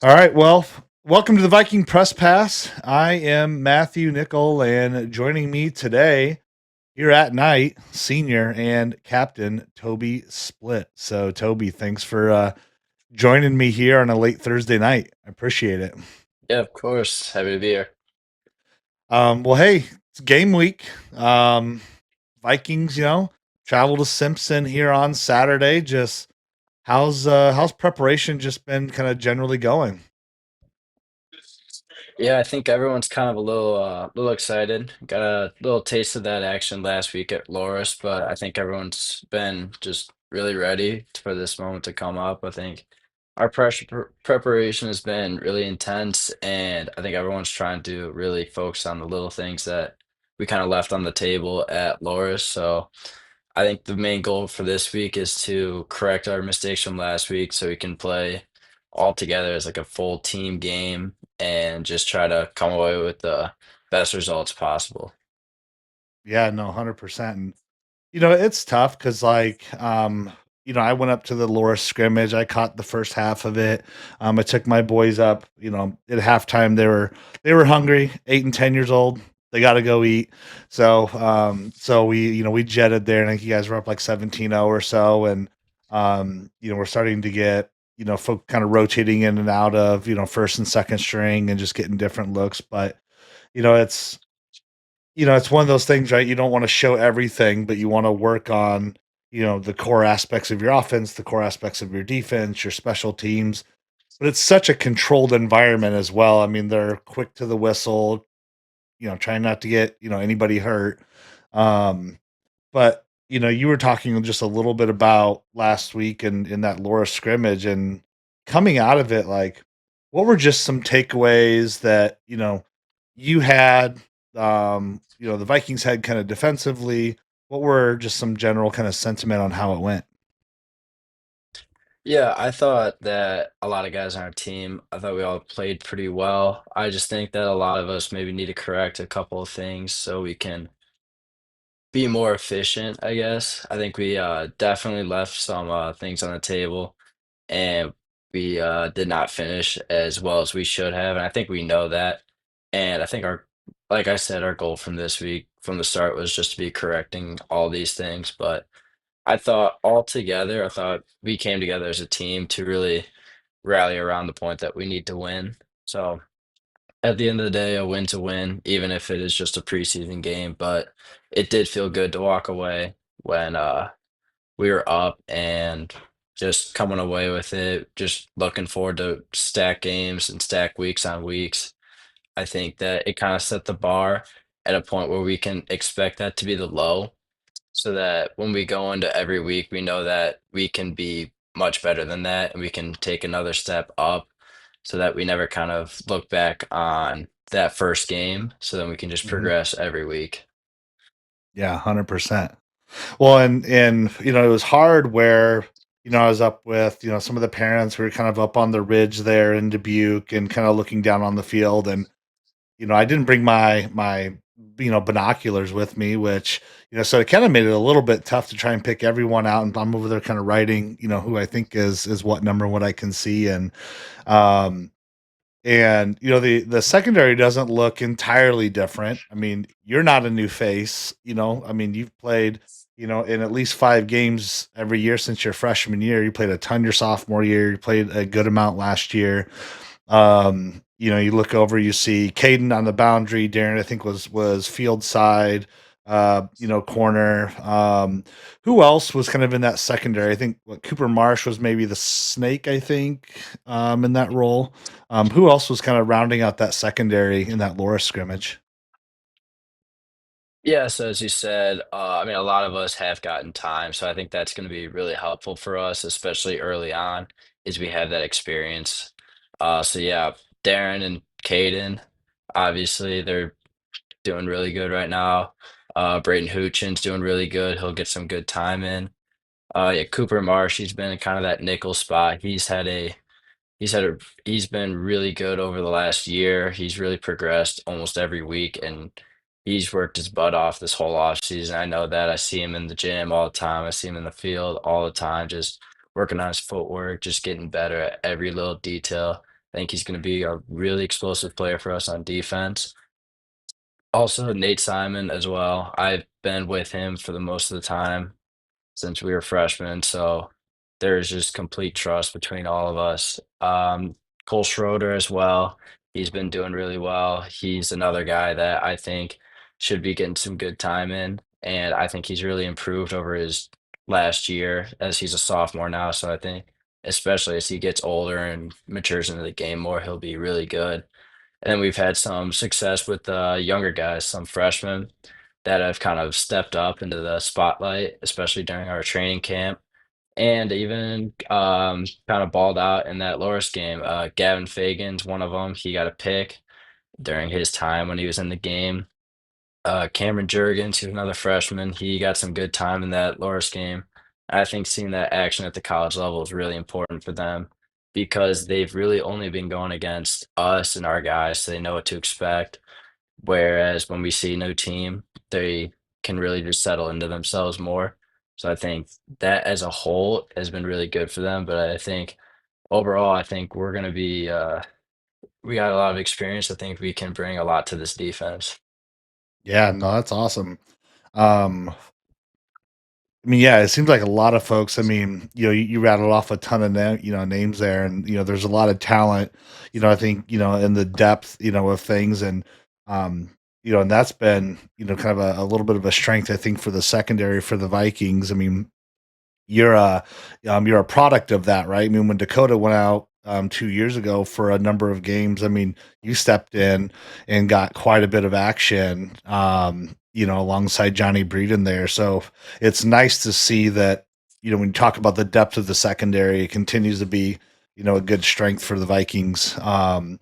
All right. Well, welcome to the Viking Press Pass. I am Matthew Nickel, and joining me today here at night, Senior and Captain Toby Splitt. So, Toby, thanks for joining me here on a late Thursday night. I appreciate it. Yeah, of course. Happy to be here. Well, hey, it's game week. Vikings, travel to Simpson here on Saturday. Just how's preparation just been kind of generally going? Yeah, I think everyone's kind of a little excited. Got a little taste of that action last week at Loras, but I think everyone's been just really ready for this moment to come up. I think our preparation has been really intense, and I think everyone's trying to really focus on the little things that we kind of left on the table at Loras. So I think the main goal for this week is to correct our mistakes from last week so we can play all together as like a full team game and just try to come away with the best results possible. Yeah, no, 100%. And it's tough because, I went up to the Loras scrimmage. I caught the first half of it. I took my boys up. At halftime they were hungry, 8 and 10 years old. They got to go eat. So we jetted there, and I think you guys were up like 17-0 or so, and we're starting to get folk kind of rotating in and out of first and second string and just getting different looks. But you know, it's it's one of those things, right? You don't want to show everything, but you want to work on, the core aspects of your offense, the core aspects of your defense, your special teams. But it's such a controlled environment as well. I mean, they're quick to the whistle, trying not to get, anybody hurt. Um, but you were talking just a little bit about last week and in that Laura scrimmage and coming out of it, like what were just some takeaways that, you had the Vikings had kind of defensively. What were just some general kind of sentiment on how it went? Yeah, I thought that a lot of guys on our team, I thought we all played pretty well. I just think that a lot of us maybe need to correct a couple of things so we can be more efficient, I guess. I think we definitely left some things on the table and we did not finish as well as we should have. And I think we know that. And I think like I said, our goal from this week, from the start, was just to be correcting all these things. But I thought altogether, I thought we came together as a team to really rally around the point that we need to win. So at the end of the day, a win's a win, even if it is just a preseason game. But it did feel good to walk away when we were up and just coming away with it, just looking forward to stack games and stack weeks on weeks. I think that it kind of set the bar at a point where we can expect that to be the low so that when we go into every week, we know that we can be much better than that and we can take another step up so that we never kind of look back on that first game. So then we can just Hmm. progress every week. Yeah, 100%. Well, and it was hard where I was up with some of the parents. We were kind of up on the ridge there in Dubuque and kind of looking down on the field, and I didn't bring my binoculars with me, which so it kind of made it a little bit tough to try and pick everyone out. And I'm over there kind of writing, who I think is what number, what I can see, um, and the secondary doesn't look entirely different. I mean, you're not a new face, I mean, you've played, in at least 5 games every year since your freshman year. You played a ton your sophomore year. You played a good amount last year. You look over, you see Caden on the boundary. Darren, I think, was field side, corner. Who else was kind of in that secondary? I think Cooper Marsh was maybe the snake, I think, in that role. Who else was kind of rounding out that secondary in that Laura scrimmage? Yeah, so as you said, I mean, a lot of us have gotten time, so I think that's going to be really helpful for us, especially early on, is we have that experience. So yeah, Darren and Caden, obviously they're doing really good right now. Brayden Hoochin's doing really good. He'll get some good time in. Yeah, Cooper Marsh, he's been in kind of that nickel spot. He's had a he's been really good over the last year. He's really progressed almost every week, and he's worked his butt off this whole offseason. I know that. I see him in the gym all the time. I see him in the field all the time, just working on his footwork, just getting better at every little detail think he's going to be a really explosive player for us on defense. Also, Nate Simon as well. I've been with him for the most of the time since we were freshmen, so there's just complete trust between all of us. Cole Schroeder as well. He's been doing really well. He's another guy that I think should be getting some good time in, and I think he's really improved over his last year as he's a sophomore now. So I think, especially as he gets older and matures into the game more, he'll be really good. And then we've had some success with younger guys, some freshmen that have kind of stepped up into the spotlight, especially during our training camp, and even kind of balled out in that Loras game. Gavin Fagan's one of them. He got a pick during his time when he was in the game. Cameron Jurgens, who's another freshman, he got some good time in that Loras game. I think seeing that action at the college level is really important for them because they've really only been going against us and our guys, so they know what to expect. Whereas when we see a new team, they can really just settle into themselves more. So I think that as a whole has been really good for them. But I think overall, I think we're going to be, we got a lot of experience. I think we can bring a lot to this defense. Yeah, no, that's awesome. I mean, yeah, it seems like a lot of folks. I mean, you rattled off a ton of names there, and there's a lot of talent. I think in the depth, of things, and and that's been kind of a little bit of a strength, I think, for the secondary for the Vikings. I mean, you're a product of that, right? I mean, when Dakota went out 2 years ago for a number of games, I mean, you stepped in and got quite a bit of action, alongside Johnny Breyden there. So it's nice to see that, when you talk about the depth of the secondary, it continues to be, a good strength for the Vikings. So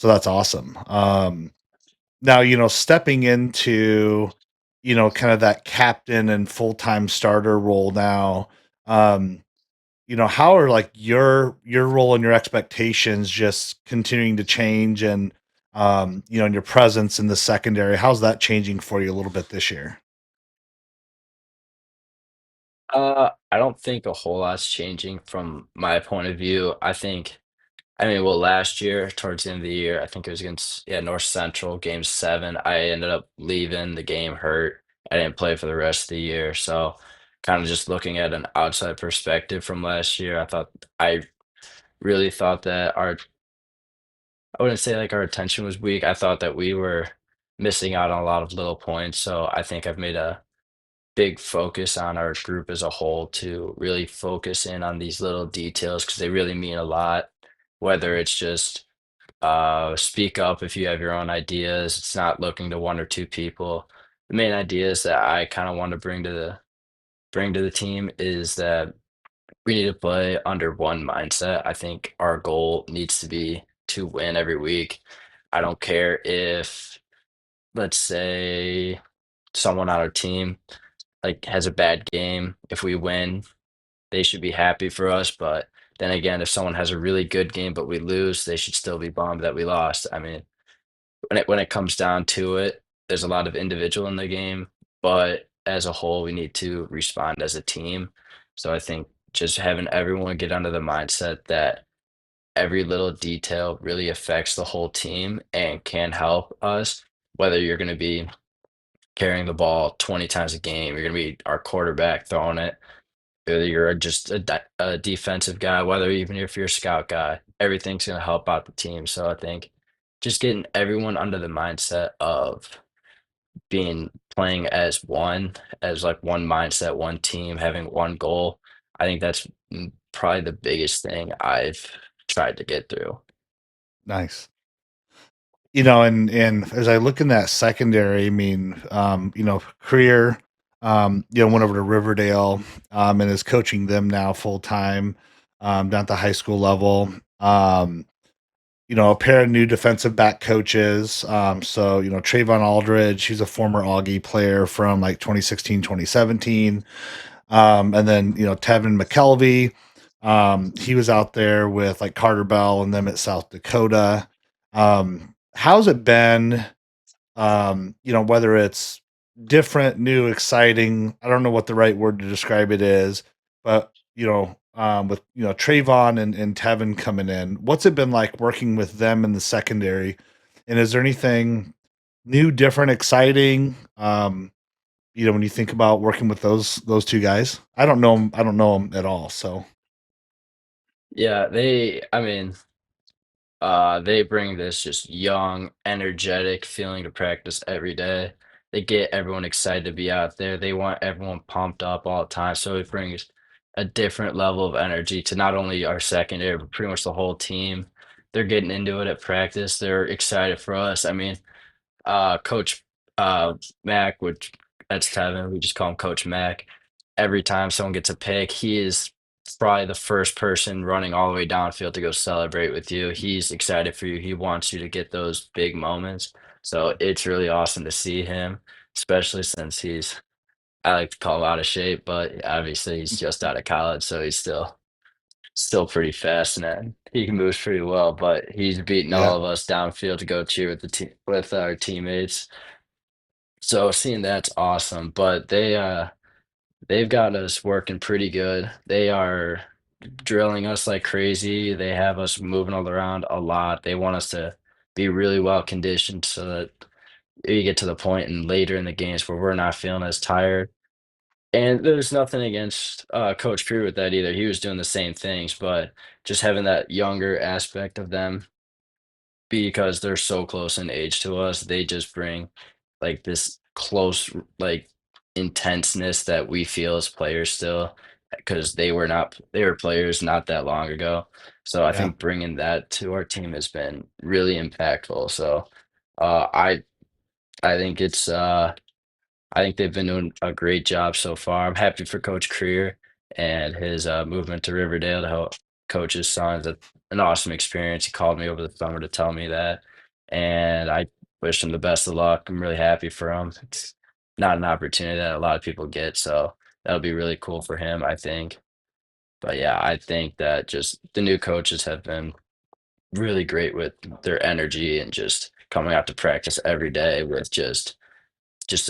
that's awesome. Now, stepping into, kind of that captain and full-time starter role now, um, how are like your role and your expectations just continuing to change and and your presence in the secondary, how's that changing for you a little bit this year? I don't think a whole lot's changing from my point of view. I mean, well, last year, towards the end of the year, I think it was against, yeah, North Central, game 7. I ended up leaving the game hurt. I didn't play for the rest of the year. So, kind of just looking at an outside perspective from last year, I really thought that I wouldn't say like our attention was weak. I thought that we were missing out on a lot of little points. So, I think I've made a big focus on our group as a whole to really focus in on these little details because they really mean a lot. Whether it's just speak up if you have your own ideas. It's not looking to one or two people. The main ideas that I kind of want to bring to the team is that we need to play under one mindset. I think our goal needs to be to win every week. I don't care if, let's say, someone on our team like has a bad game. If we win, they should be happy for us. But then again, if someone has a really good game but we lose, they should still be bummed that we lost. I mean, when it comes down to it, there's a lot of individual in the game, but as a whole, we need to respond as a team. So I think just having everyone get under the mindset that every little detail really affects the whole team and can help us, whether you're going to be carrying the ball 20 times a game, you're going to be our quarterback throwing it, whether you're just a defensive guy, whether even if you're a scout guy, everything's going to help out the team. So I think just getting everyone under the mindset of being playing as one, as like one mindset, one team, having one goal. I think that's probably the biggest thing I've tried to get through. Nice. And as I look in that secondary, I mean, career, went over to Riverdale, and is coaching them now full time, down at the high school level. Um, a pair of new defensive back coaches. So, Trayvon Aldridge, he's a former Augie player from like 2016, 2017. And then, Tevin McKelvey, he was out there with like Carter Bell and them at South Dakota. How's it been? Whether it's different, new, exciting, I don't know what the right word to describe it is, but with Trayvon and Tevin coming in. What's it been like working with them in the secondary? And is there anything new, different, exciting? When you think about working with those two guys, I don't know 'em, I don't know them at all. So Yeah, I mean, they bring this just young, energetic feeling to practice every day. They get everyone excited to be out there. They want everyone pumped up all the time. So it brings a different level of energy to not only our secondary, but pretty much the whole team. They're getting into it at practice. They're excited for us. I mean, Coach Mac, which that's Tevin, we just call him Coach Mac. Every time someone gets a pick, he is probably the first person running all the way downfield to go celebrate with you. He's excited for you. He wants you to get those big moments. So it's really awesome to see him, especially since I like to call him out of shape, but obviously he's just out of college, so he's still pretty fast and he moves pretty well. But he's beating yeah, all of us downfield to go cheer with the team with our teammates. So seeing that's awesome, but they've got us working pretty good. They are drilling us like crazy. They have us moving all around a lot. They want us to be really well conditioned so that we get to the point and later in the games where we're not feeling as tired. And there's nothing against Coach Crew with that either. He was doing the same things, but just having that younger aspect of them because they're so close in age to us, they just bring like this close like intenseness that we feel as players still because they were players not that long ago. So I yeah, think bringing that to our team has been really impactful. So uh, I I think I think they've been doing a great job so far. I'm happy for Coach Creer and his movement to Riverdale to help coach his son. It's an awesome experience. He called me over the summer to tell me that, and I wish him the best of luck. I'm really happy for him. It's not an opportunity that a lot of people get, so that'll be really cool for him, I think. But yeah, I think that just the new coaches have been really great with their energy and just coming out to practice every day with just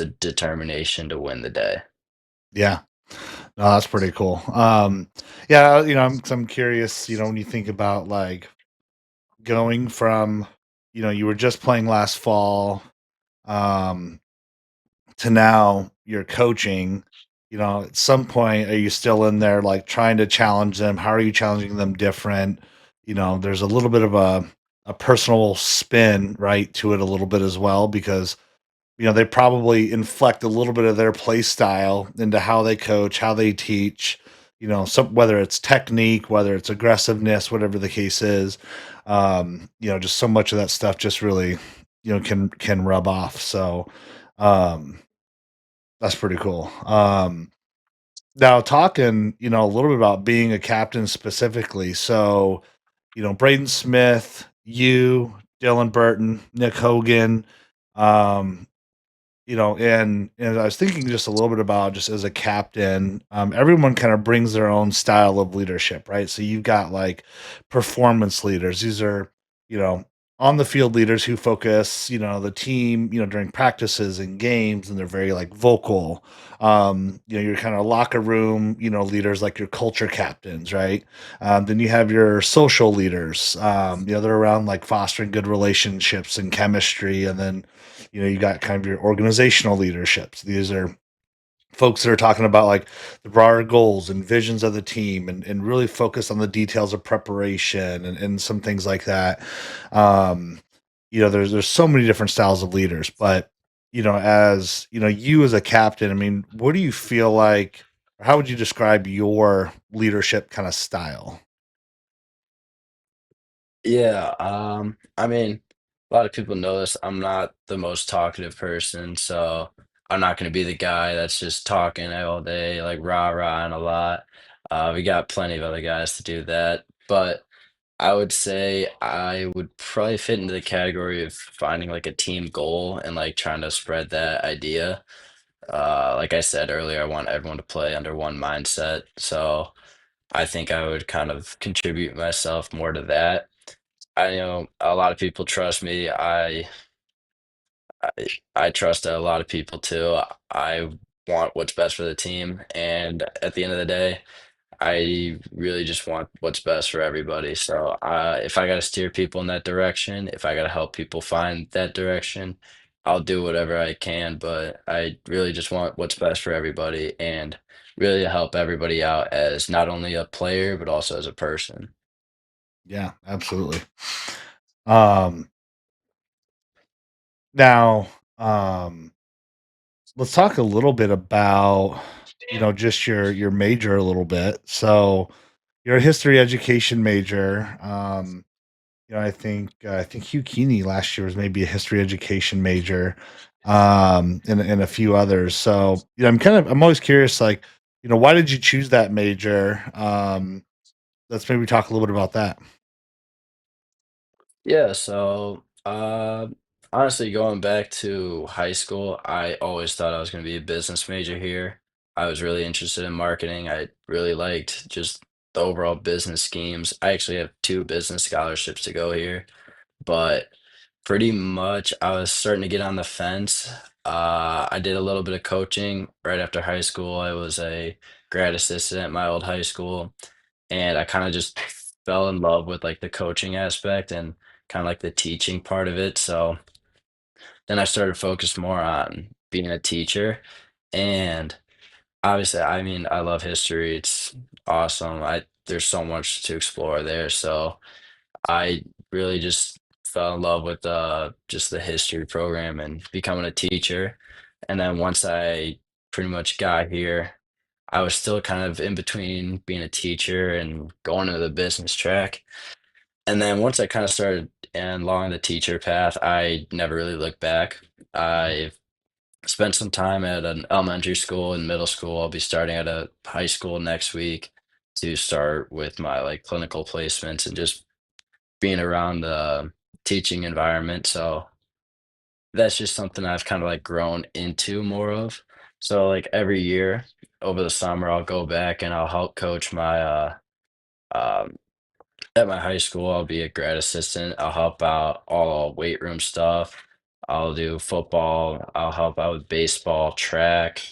a determination to win the day. yeah. No, that's pretty cool. Yeah, I'm curious. When you think about like going from, you were just playing last fall, um, to now you're coaching. At some point, are you still in there like trying to challenge them? How are you challenging them different? There's a little bit of a personal spin, right, to it a little bit as well because they probably inflect a little bit of their play style into how they coach, how they teach, some whether it's technique, whether it's aggressiveness, whatever the case is. Just so much of that stuff just really, can rub off. So um that's pretty cool. Now talking, a little bit about being a captain specifically. So, Breyden Smith, you, Dylan Burton, Nick Hogan, um, and I was thinking just a little bit about just as a captain, everyone kind of brings their own style of leadership, right? So you've got like performance leaders. These are, you know, on the field leaders who focus, the team, during practices and games, and they're very like vocal. Your kind of locker room, leaders like your culture captains, right? Then you have your social leaders, they're around like fostering good relationships and chemistry, and then you got kind of your organizational leaderships. These are folks that are talking about like the broader goals and visions of the team and really focus on the details of preparation and some things like that. Um, there's so many different styles of leaders, but as you as a captain, I mean, what do you feel like, or how would you describe your leadership kind of style? Yeah, I mean, a lot of people know this. I'm not the most talkative person, so I'm not going to be the guy that's just talking all day, like rah rah and a lot. We got plenty of other guys to do that, but I would say I would probably fit into the category of finding like a team goal and like trying to spread that idea. Like I said earlier, I want everyone to play under one mindset, so I think I would kind of contribute myself more to that. I know a lot of people trust me. I I trust a lot of people too. I want what's best for the team, and at the end of the day, I really just want what's best for everybody. So if I got to steer people in that direction, if I got to help people find that direction, I'll do whatever I can. But I really just want what's best for everybody and really to help everybody out as not only a player, but also as a person. Yeah, absolutely. Um, now, um, let's talk a little bit about, just your major a little bit. So, you're a history education major. I think Hugh Keeney last year was maybe a history education major, and a few others. So, I'm always curious, like, why did you choose that major? Let's maybe talk a little bit about that. Yeah, so honestly, going back to high school, I always thought I was going to be a business major here. I was really interested in marketing. I really liked just the overall business schemes. I actually have two business scholarships to go here, but pretty much I was starting to get on the fence. I did a little bit of coaching right after high school. I was a grad assistant at my old high school, and I kind of just fell in love with like the coaching aspect and kind of like the teaching part of it. So then I started focused more on being a teacher. And obviously, I mean, I love history. It's awesome. There's so much to explore there. So I really just fell in love with just the history program and becoming a teacher. And then once I pretty much got here, I was still kind of in between being a teacher and going into the business track. And then once I kind of started and along the teacher path, I never really looked back. I spent some time at an elementary school and middle school. I'll be starting at a high school next week to start with my like clinical placements and just being around the teaching environment. So that's just something I've kind of like grown into more of. So like every year over the summer, I'll go back and I'll help coach my um, at my high school. I'll be a grad assistant. I'll help out all weight room stuff. I'll do football. I'll help out with baseball, track.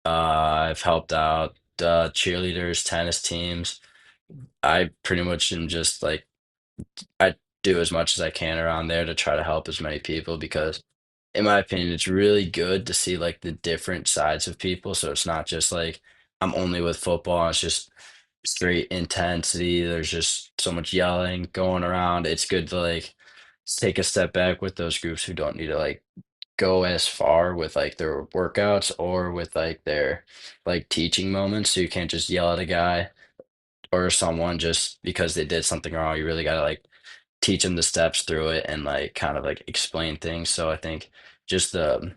I've helped out cheerleaders, tennis teams. I pretty much am just like I do as much as I can around there to try to help as many people because in my opinion, it's really good to see like the different sides of people. So it's not just like I'm only with football, it's just straight intensity. There's just so much yelling going around. It's good to like take a step back with those groups who don't need to like go as far with like their workouts or with like their like teaching moments. So you can't just yell at a guy or someone just because they did something wrong. You really gotta like teach them the steps through it and like kind of like explain things. So I think just the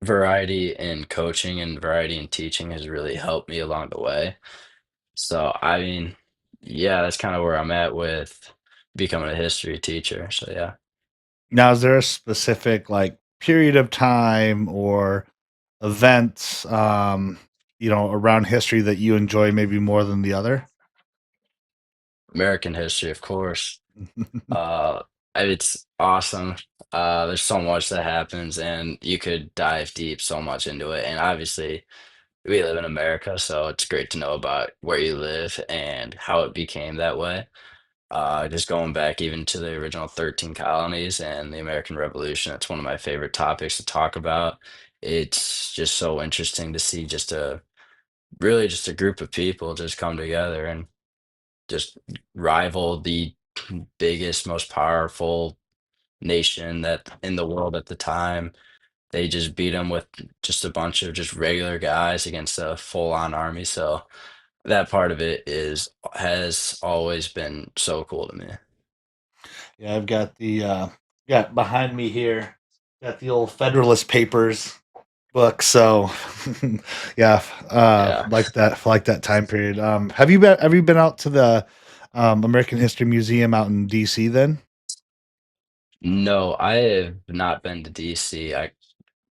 variety in coaching and variety in teaching has really helped me along the way. So I mean, yeah, that's kind of where I'm at with becoming a history teacher. So yeah. Now, is there a specific, like, period of time or events, around history that you enjoy maybe more than the other? American history, of course. Uh it's awesome. There's so much that happens and you could dive deep so much into it. And obviously we live in America, so it's great to know about where you live and how it became that way. Just going back even to the original 13 colonies and the American Revolution, it's one of my favorite topics to talk about. It's just so interesting to see just a really just a group of people just come together and just rival the biggest, most powerful nation that in the world at the time. They just beat them with just a bunch of just regular guys against a full-on army. So that part of it is has always been so cool to me. Yeah, I've got behind me here, got the old Federalist Papers book, so yeah, Yeah. like that time period. Have you been out to the, American History Museum out in DC then? No, I have not been to DC. I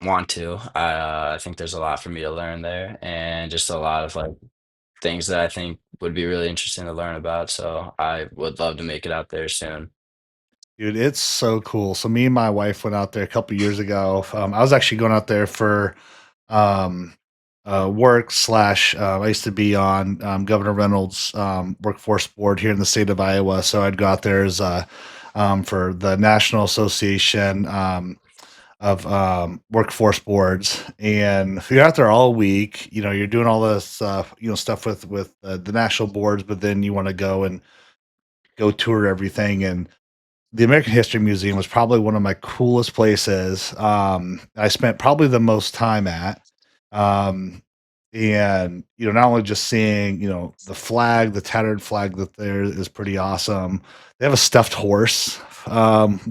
want to. I think there's a lot for me to learn there and just a lot of like things that I think would be really interesting to learn about. So I would love to make it out there soon. Dude, it's so cool. So me and my wife went out there a couple years ago. I was actually going out there for, um work slash I used to be on Governor Reynolds' workforce board here in the state of Iowa. So I'd go out there as for the National Association of workforce boards, and you're out there all week. You know, you're doing all this stuff with the national boards, but then you want to go and go tour everything. And the American History Museum was probably one of my coolest places. I spent probably the most time at. Um, and not only just seeing, the flag, the tattered flag that there is pretty awesome. They have a stuffed horse,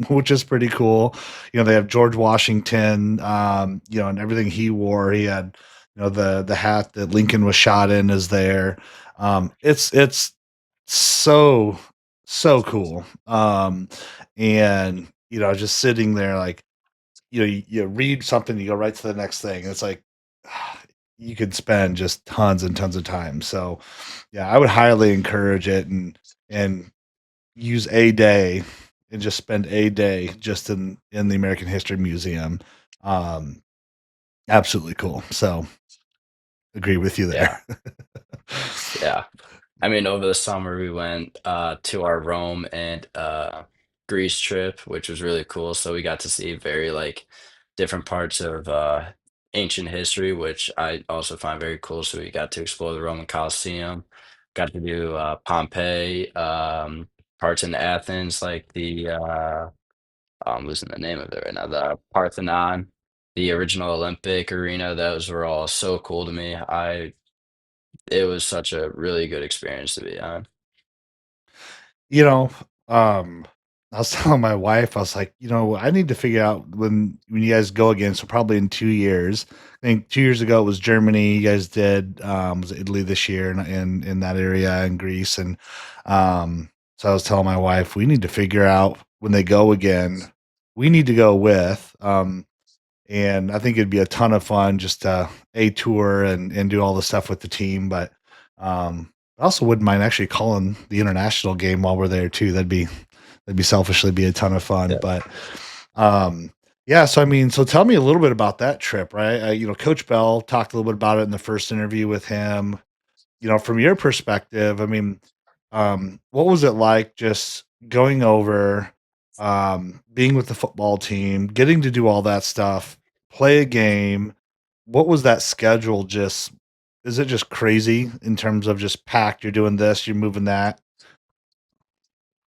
which is pretty cool. They have George Washington, and everything he wore. He had, the hat that Lincoln was shot in is there. It's so so cool. And just sitting there like, you read something, you go right to the next thing. It's like you could spend just tons and tons of time. So yeah, I would highly encourage it and use a day and just spend a day just in the American History Museum. Um, Absolutely cool. So agree with you Yeah, there. yeah. I mean, over the summer we went to our Rome and Greece trip, which was really cool. So we got to see very like different parts of ancient history, which I also find very cool. So we got to explore the Roman Colosseum, got to do Pompeii, parts in Athens, like I'm losing the name of it right now, the Parthenon, the original Olympic arena. Those were all so cool to me. It was such a really good experience to be on. You know, um, I was telling my wife, I was like, I need to figure out when you guys go again. So probably in 2 years. I think 2 years ago it was Germany. You guys did was it Italy this year in that area in Greece. And so I was telling my wife, we need to figure out when they go again, we need to go with. And I think it'd be a ton of fun just to a tour and do all the stuff with the team. But I also wouldn't mind actually calling the international game while we're there too. That'd be selfishly be a ton of fun. Yeah. But um, yeah. So I mean, so tell me a little bit about that trip, right? Coach Bell talked a little bit about it in the first interview with him. From your perspective, I mean, what was it like just going over, being with the football team, getting to do all that stuff, play a game? What was that schedule just is it just crazy in terms of just packed, you're doing this, you're moving that?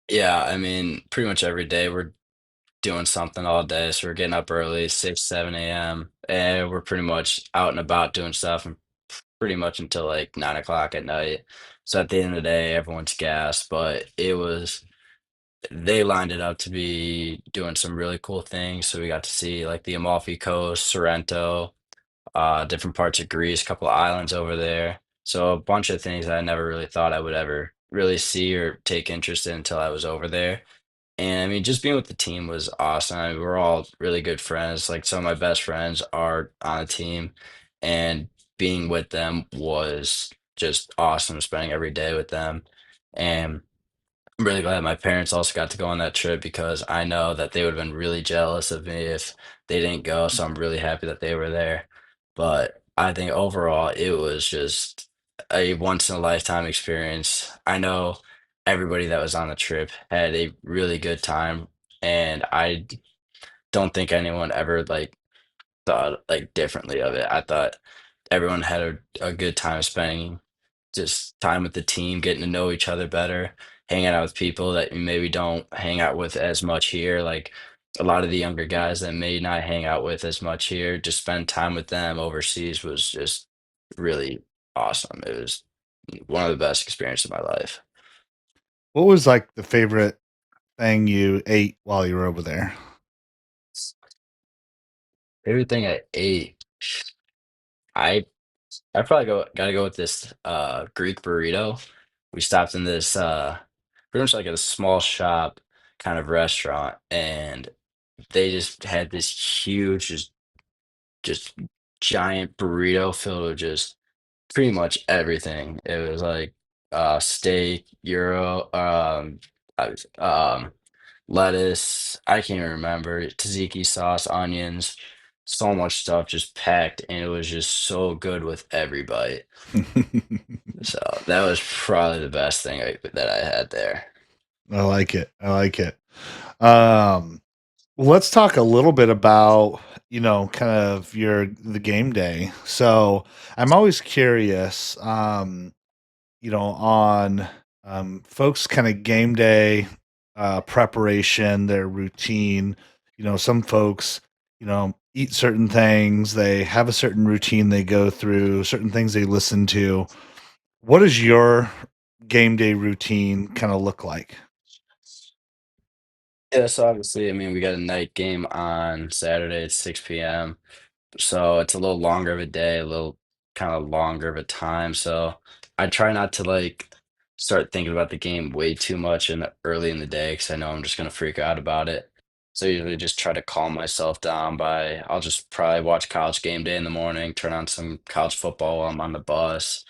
Yeah, I mean, pretty much every day we're doing something all day. So we're getting up early, 6, 7 a.m. And we're pretty much out and about doing stuff and pretty much until like 9 o'clock at night. So at the end of the day, everyone's gassed. But they lined it up to be doing some really cool things. So we got to see like the Amalfi Coast, Sorrento, different parts of Greece, a couple of islands over there. So a bunch of things I never really thought I would ever really see or take interest in until I was over there. And I mean, just being with the team was awesome. I mean, we're all really good friends. Like some of my best friends are on the team, and being with them was just awesome. Spending every day with them, and I'm really glad my parents also got to go on that trip because I know that they would have been really jealous of me if they didn't go. So I'm really happy that they were there. But I think overall, it was just a once in a lifetime experience. I know everybody that was on the trip had a really good time, and I don't think anyone ever like thought like differently of it. I thought everyone had a good time spending just time with the team, getting to know each other better, hanging out with people that you maybe don't hang out with as much here. Like a lot of the younger guys that may not hang out with as much here, just spend time with them overseas was just really awesome. It was one of the best experiences of my life. What was like the favorite thing you ate while you were over there? Favorite thing I ate, I I probably gotta go with this Greek burrito. We stopped in this pretty much like a small shop kind of restaurant, and they just had this huge, just giant burrito filled with just pretty much everything. It was like steak, I was, lettuce. I can't even remember tzatziki sauce, onions. so much stuff just packed, and it was just so good with every bite. So that was probably the best thing that I had there. I like it. I like it. Um, let's talk a little bit about, kind of the game day. So I'm always curious, on folks kind of game day preparation, their routine. Some folks, eat certain things, they have a certain routine they go through, certain things they listen to. What does your game day routine kind of look like? Yeah, so obviously, I mean, we got a night game on Saturday at 6 p.m. So it's a little longer of a day, a little kind of longer of a time. So I try not to like start thinking about the game way too much early in the day because I know I'm just gonna freak out about it. So I usually just try to calm myself down by I'll just probably watch college game day in the morning, turn on some college football while I'm on the bus,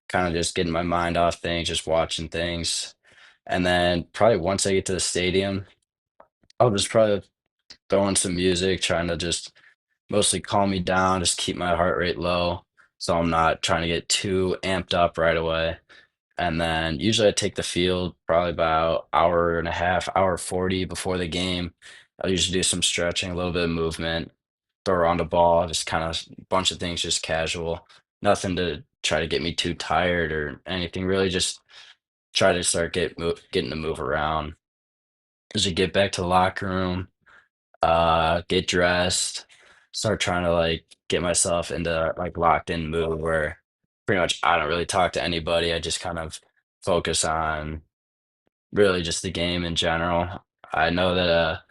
kind of just getting my mind off things, just watching things. And then probably once I get to the stadium, I'll just probably throw in some music, trying to just mostly calm me down, just keep my heart rate low so I'm not trying to get too amped up right away. And then usually I take the field probably about hour and a half, hour 40 before the game. I'll usually do some stretching, a little bit of movement, throw around a ball, just kind of a bunch of things, just casual. Nothing to try to get me too tired or anything. Really, just try to start getting to move around. As you get back to the locker room, get dressed, start trying to like get myself into like locked in mood where pretty much I don't really talk to anybody. I just kind of focus on really just the game in general. I know that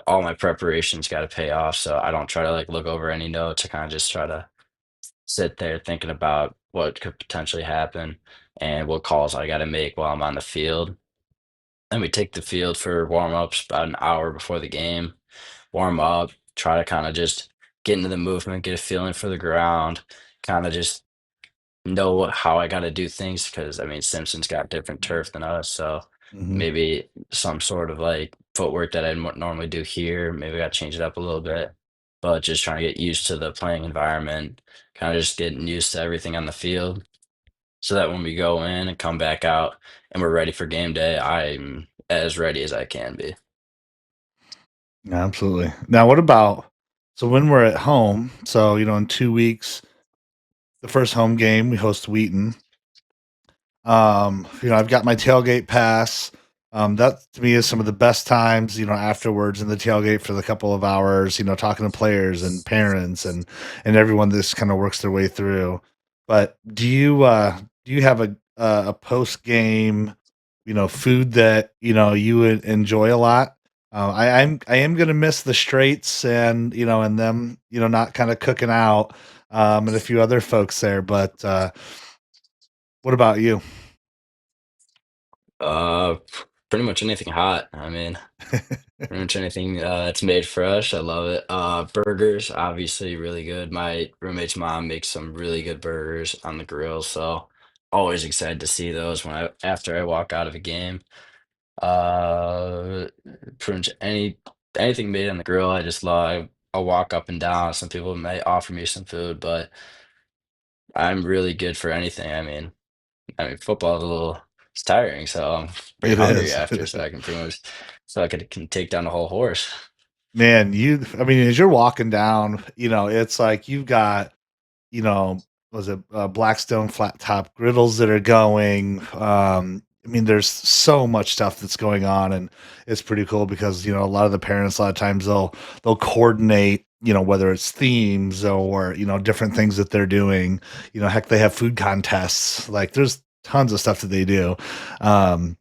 all my preparations got to pay off, so I don't try to like look over any notes. I kind of just try to sit there thinking about what could potentially happen and what calls I got to make while I'm on the field. Then we take the field for warm ups about an hour before the game, warm up, try to kind of just get into the movement, get a feeling for the ground, kind of just know how I got to do things because I mean Simpson's got different turf than us, so Mhm. maybe some sort of like footwork that I normally do here, maybe I got to change it up a little bit, but just trying to get used to the playing environment, kind of just getting used to everything on the field, so that when we go in and come back out and we're ready for game day, I'm as ready as I can be. Absolutely. Now, what about so when we're at home? So, in 2 weeks, the first home game, we host Wheaton. I've got my tailgate pass. That to me is some of the best times, afterwards in the tailgate for the couple of hours, talking to players and parents and everyone that's kind of works their way through. But do you have a post game, food that you would enjoy a lot? I am gonna miss the straights and them not kind of cooking out and a few other folks there, but what about you? Pretty much anything hot. I mean, pretty much anything that's made fresh. I love it. Burgers, obviously, really good. My roommate's mom makes some really good burgers on the grill, so always excited to see those when I after I walk out of a game. Uh, pretty much anything made on the grill, I just love. I'll walk up and down. Some people may offer me some food, but I'm really good for anything. I mean, football is a little it's tiring, so I'm pretty It hungry is. after, so I can pretty much so I can take down the whole horse. Man, I mean, as you're walking down, it's like you've got, was it Blackstone flat top griddles that are going. I mean, there's so much stuff that's going on, and it's pretty cool because a lot of the parents, a lot of times they'll coordinate, whether it's themes or different things that they're doing. Heck, they have food contests. Like, there's tons of stuff that they do. Um,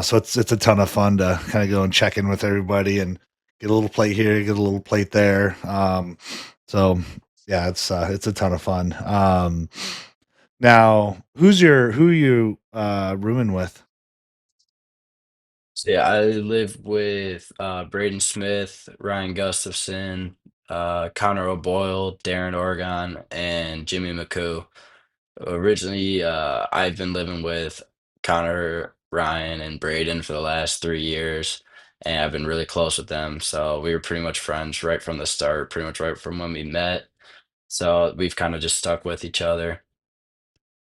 so it's a ton of fun to kind of go and check in with everybody and get a little plate here, get a little plate there. So yeah, it's a ton of fun. Now, who are you rooming with? So, yeah, I live with, Breyden Smith, Ryan Gustafson, Connor O'Boyle, Darren Oregon, and Jimmy McCoo. Originally, I've been living with Connor, Ryan, and Brayden for the last 3 years, and I've been really close with them. So we were pretty much friends right from the start, pretty much right from when we met. So we've kind of just stuck with each other.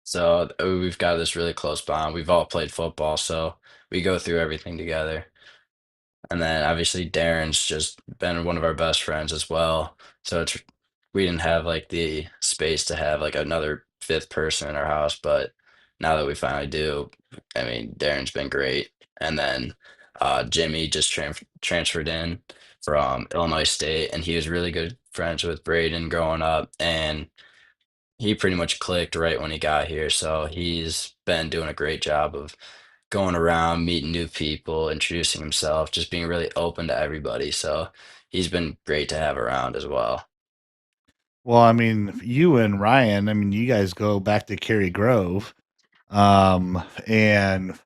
So we've got this really close bond. We've all played football, so we go through everything together. And then obviously Darren's just been one of our best friends as well. So it's we didn't have like the space to have like another fifth person in our house, but now that we finally do, I mean Darren's been great. And then Jimmy just transferred in from Illinois State, and he was really good friends with Breyden growing up, and he pretty much clicked right when he got here. So he's been doing a great job of going around, meeting new people, introducing himself, just being really open to everybody. So he's been great to have around as well. Well, I mean, you and Ryan, I mean, you guys go back to Cary Grove. And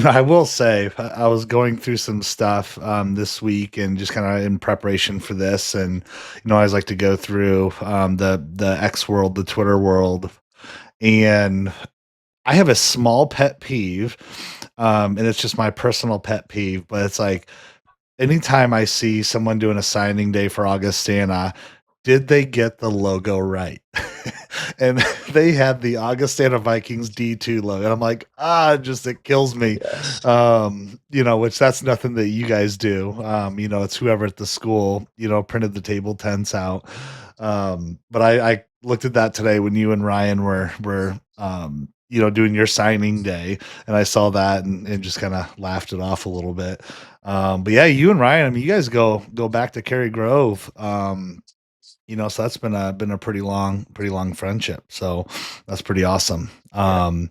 I will say I was going through some stuff this week and just kind of in preparation for this, and I always like to go through the X world, the Twitter world, and I have a small pet peeve, and it's just my personal pet peeve, but it's like anytime I see someone doing a signing day for Augustana, did they get the logo right? And they had the Augustana Vikings D2 logo. And I'm like, just it kills me. Yes. Which that's nothing that you guys do. It's whoever at the school, printed the table tents out. But I looked at that today when you and Ryan were doing your signing day, and I saw that and just kind of laughed it off a little bit. But yeah, you and Ryan, I mean, you guys go back to Cary Grove. So that's been a pretty long friendship. So that's pretty awesome. Yeah.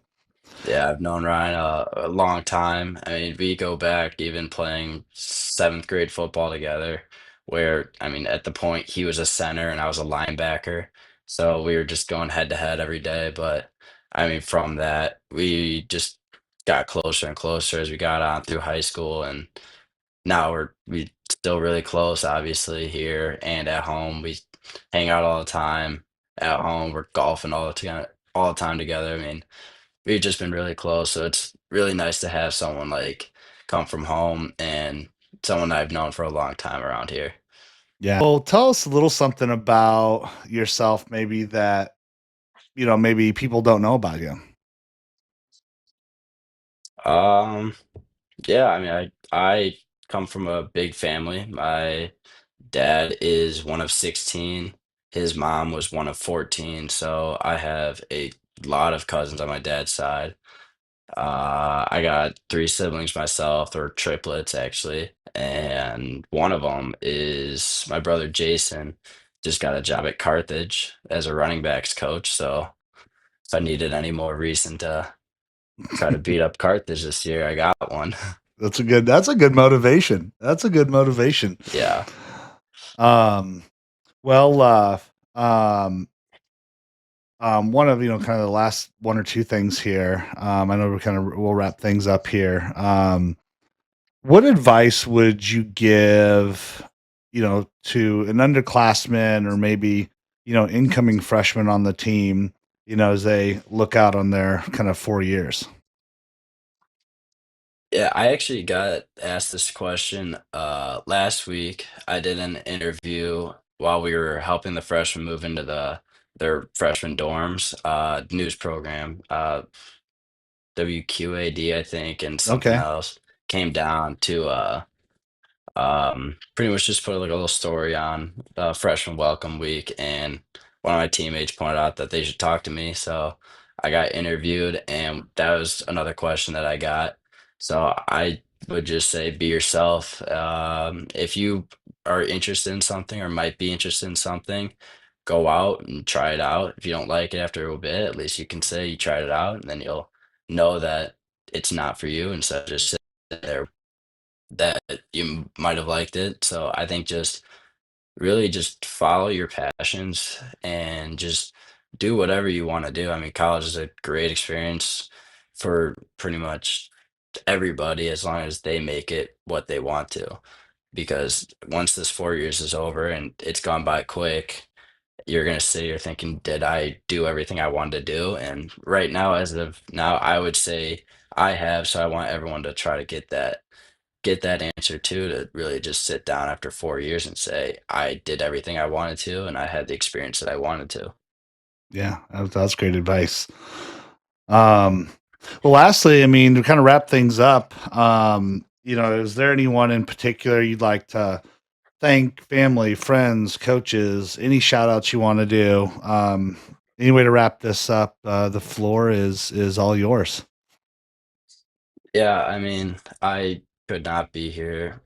Yeah, I've known Ryan a long time. I mean, we go back even playing seventh grade football together, where, I mean, at the point he was a center and I was a linebacker. So we were just going head to head every day. But I mean, from that, we just got closer and closer as we got on through high school. And now we still really close, obviously, here and at home. We hang out all the time. At home, we're golfing all the time together. I mean, we've just been really close, so it's really nice to have someone like come from home and someone I've known for a long time around here. Yeah. Well, tell us a little something about yourself, maybe that maybe people don't know about you. Um, yeah, I mean, I come from a big family. My dad is one of 16. His mom was one of 14, so I have a lot of cousins on my dad's side. I got three siblings myself, or triplets actually, and one of them is my brother Jason. Just got a job at Carthage as a running backs coach. So if I needed any more reason to try to beat up Carthage this year, I got one. That's a good motivation. That's a good motivation. Yeah. Um, well, um, one of kind of the last one or two things here. I know we'll wrap things up here. What advice would you give, to an underclassman or maybe incoming freshman on the team, as they look out on their kind of 4 years? Yeah, I actually got asked this question last week. I did an interview while we were helping the freshmen move into their freshman dorms, news program, WQAD, I think, and something Okay, else came down to pretty much just put like a little story on freshman welcome week, and one of my teammates pointed out that they should talk to me. So I got interviewed, and that was another question that I got. So I would just say be yourself. If you are interested in something or might be interested in something, go out and try it out. If you don't like it after a little bit, at least you can say you tried it out, and then you'll know that it's not for you instead of just sitting there that you might have liked it. So I think just really just follow your passions and just do whatever you want to do. I mean, college is a great experience for pretty much everybody as long as they make it what they want to. Because once this 4 years is over and it's gone by quick, you're gonna sit here thinking, did I do everything I wanted to do? And right now, as of now, I would say I have. So I want everyone to try to get that get that answer too, to really just sit down after 4 years and say, "I did everything I wanted to, and I had the experience that I wanted to." Yeah, that's great advice. Um, well, lastly, I mean, to kind of wrap things up, is there anyone in particular you'd like to thank, family, friends, coaches, any shout outs you want to do? Any way to wrap this up? The floor is all yours. Yeah, I mean, could not be here,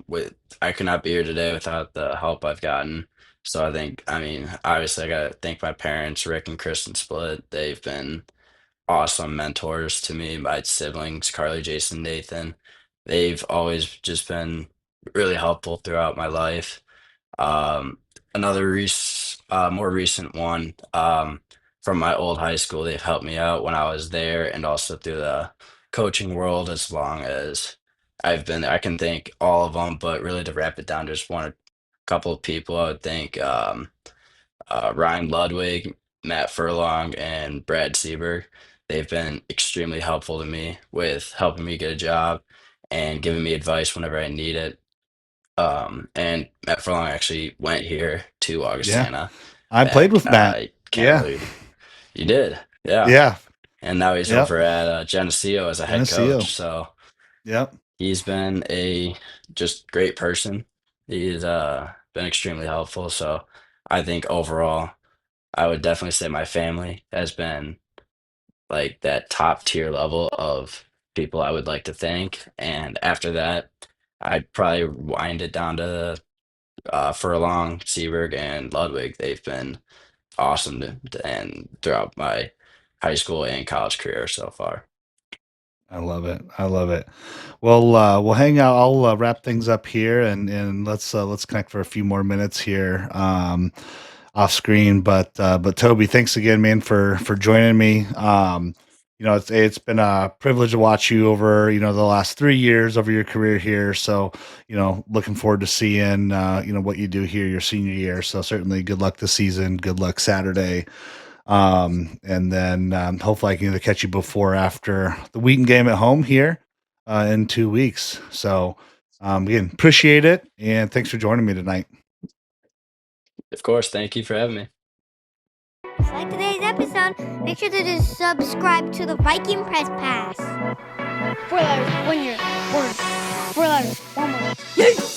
with I could not be here today without the help I've gotten. So I mean, obviously, I gotta thank my parents, Rick and Kristen Split. They've been awesome mentors to me, my siblings, Carly, Jason, Nathan. They've always just been really helpful throughout my life. Um, more recent one, from my old high school, they've helped me out when I was there and also through the coaching world as long as I've been there. I can thank all of them, but really to wrap it down to just one couple of people, I would thank Ryan Ludwig, Matt Furlong, and Brad Seberg. They've been extremely helpful to me with helping me get a job and giving me advice whenever I need it. And Matt Furlong actually went here to Yeah, Augustana I played back. with Matt. I can't Yeah, believe you did. Yeah. yeah, And now he's yep. over at Geneseo as a head Geneseo. coach. So Yep, he's been a just great person. He's been extremely helpful. So I think overall, I would definitely say my family has been like that top tier level of people I would like to thank. And after that, I'd probably wind it down to Furlong, Seberg, and Ludwig. They've been awesome and throughout my high school and college career so far. I love it. I love it. Well, we'll hang out. I'll wrap things up here, and let's connect for a few more minutes here, off screen. But Toby, thanks again, man, for joining me. It's been a privilege to watch you over the last 3 years of your career here. So looking forward to seeing what you do here your senior year. So certainly, good luck this season. Good luck Saturday. And then hopefully I can either catch you before or after the Wheaton game at home here in 2 weeks. So again, appreciate it, and thanks for joining me tonight. Of course, thank you for having me. If you like today's episode, make sure to just subscribe to the Viking Press Pass. 4 letters, 1 year, word. 4 letters, 1 word. Yeet!